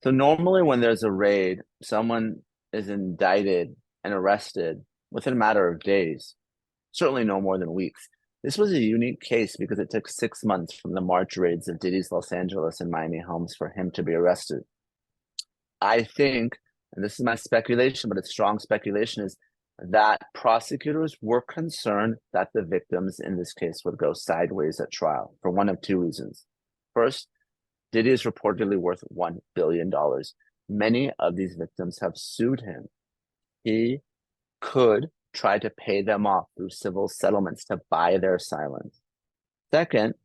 So normally when there's a raid, someone is indicted and arrested within a matter of days, certainly no more than weeks. This was a unique case because it took 6 months from the March raids of Diddy's Los Angeles and Miami homes for him to be arrested. I think, and this is my speculation, but it's strong speculation, is that prosecutors were concerned that the victims in this case would go sideways at trial for one of two reasons. First, Diddy is reportedly worth $1 billion. Many of these victims have sued him. He could try to pay them off through civil settlements to buy their silence. Second,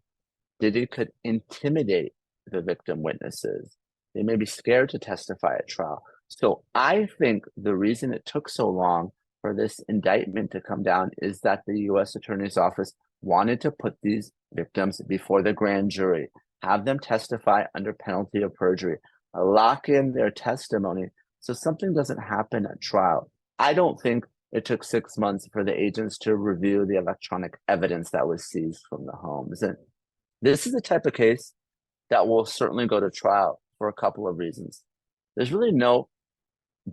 Diddy could intimidate the victim witnesses. They may be scared to testify at trial. So I think the reason it took so long for this indictment to come down is that the U.S. Attorney's Office wanted to put these victims before the grand jury, have them testify under penalty of perjury, lock in their testimony so something doesn't happen at trial. I don't think it took 6 months for the agents to review the electronic evidence that was seized from the homes. And this is the type of case that will certainly go to trial for a couple of reasons. There's really no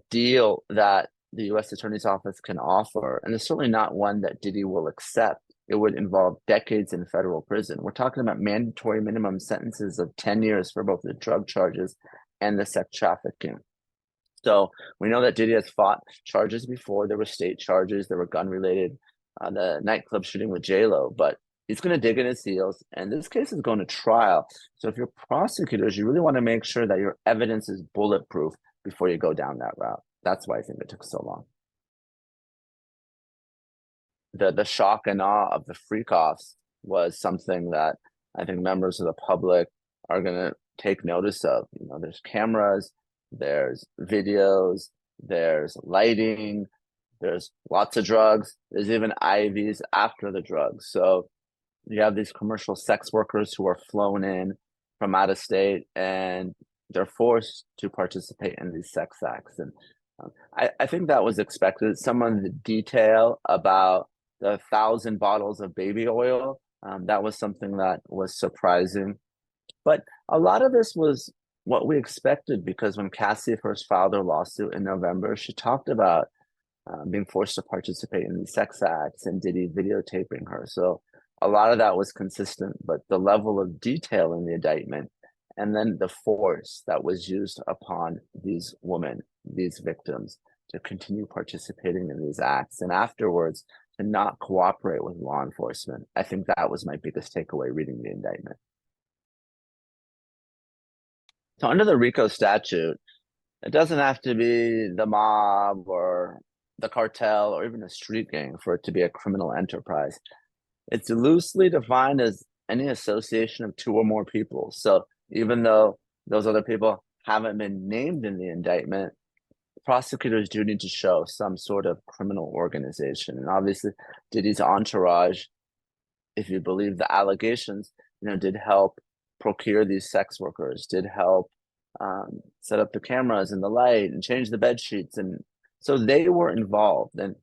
deal that the U.S. Attorney's Office can offer, and it's certainly not one that Diddy will accept. It would involve decades in federal prison. We're talking about mandatory minimum sentences of 10 years for both the drug charges and the sex trafficking. So we know that Diddy has fought charges before. There were state charges, there were gun related, the nightclub shooting with J-Lo, but he's going to dig in his heels, and this case is going to trial. So if you're prosecutors, you really want to make sure that your evidence is bulletproof before you go down that route. That's why I think it took so long. The shock and awe of the freak-offs was something that I think members of the public are going to take notice of. You know, there's cameras, there's videos, there's lighting, there's lots of drugs, there's even IVs after the drugs. So you have these commercial sex workers who are flown in from out of state and they're forced to participate in these sex acts. And I think that was expected. Some of the detail about the 1,000 bottles of baby oil, that was something that was surprising. But a lot of this was what we expected because when Cassie first filed her lawsuit in November, she talked about being forced to participate in these sex acts and Diddy videotaping her. So a lot of that was consistent, but the level of detail in the indictment and then the force that was used upon these women, these victims, to continue participating in these acts and afterwards to not cooperate with law enforcement. I think that was my biggest takeaway reading the indictment. So under the RICO statute, it doesn't have to be the mob or the cartel or even a street gang for it to be a criminal enterprise. It's loosely defined as any association of two or more people. So even though those other people haven't been named in the indictment, prosecutors do need to show some sort of criminal organization. And obviously, Diddy's entourage, if you believe the allegations, did help procure these sex workers, did help set up the cameras and the light and change the bed sheets. And so they were involved. And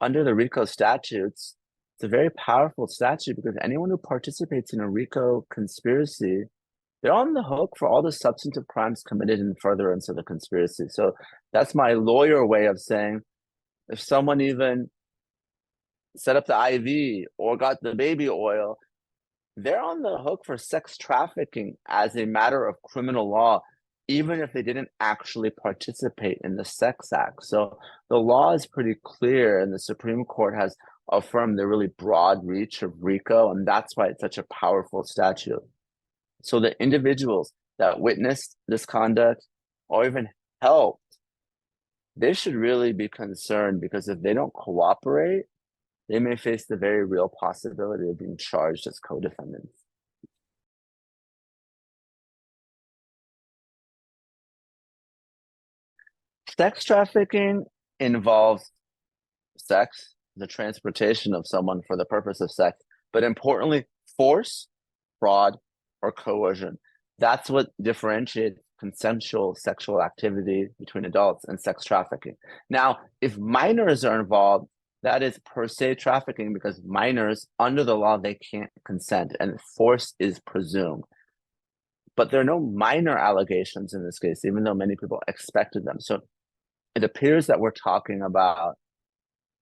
under the RICO statutes, it's a very powerful statute because anyone who participates in a RICO conspiracy, they're on the hook for all the substantive crimes committed in furtherance of the conspiracy. So that's my lawyer way of saying if someone even set up the IV or got the baby oil, they're on the hook for sex trafficking as a matter of criminal law, even if they didn't actually participate in the sex act. So the law is pretty clear, and the Supreme Court has affirmed the really broad reach of RICO, and that's why it's such a powerful statute. So the individuals that witnessed this conduct or even helped, they should really be concerned because if they don't cooperate, they may face the very real possibility of being charged as co-defendants. Sex trafficking involves sex, the transportation of someone for the purpose of sex, but importantly, force, fraud, or coercion. That's what differentiates consensual sexual activity between adults and sex trafficking. Now, if minors are involved, that is per se trafficking because minors, under the law, they can't consent and force is presumed. But there are no minor allegations in this case, even though many people expected them. So it appears that we're talking about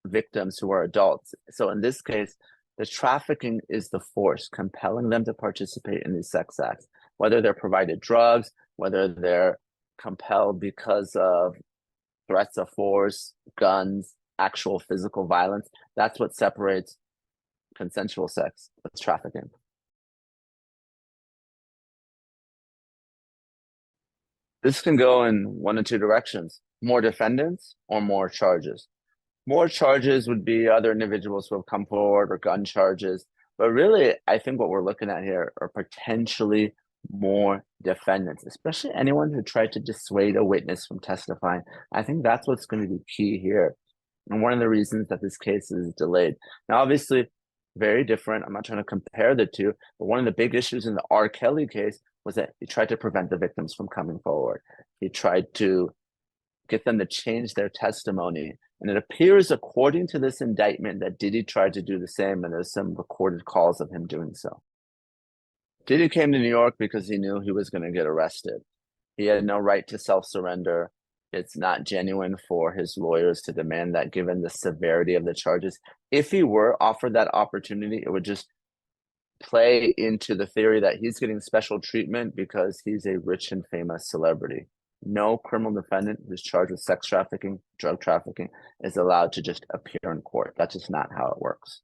victims who are adults. So in this case, the trafficking is the force compelling them to participate in these sex acts, whether they're provided drugs, whether they're compelled because of threats of force, guns, actual physical violence. That's what separates consensual sex with trafficking. This can go in one of two directions: more defendants or more charges. More charges would be other individuals who have come forward or gun charges. But really, I think what we're looking at here are potentially more defendants, especially anyone who tried to dissuade a witness from testifying. I think that's what's going to be key here. And one of the reasons that this case is delayed. Now, obviously, very different. I'm not trying to compare the two, but one of the big issues in the R. Kelly case was that he tried to prevent the victims from coming forward. He tried to get them to change their testimony. And it appears, according to this indictment, that Diddy tried to do the same, and there's some recorded calls of him doing so. Diddy came to New York because he knew he was going to get arrested. He had no right to self-surrender. It's not genuine for his lawyers to demand that, given the severity of the charges. If he were offered that opportunity, it would just play into the theory that he's getting special treatment because he's a rich and famous celebrity. No criminal defendant who's charged with sex trafficking, drug trafficking, is allowed to just appear in court. That's just not how it works.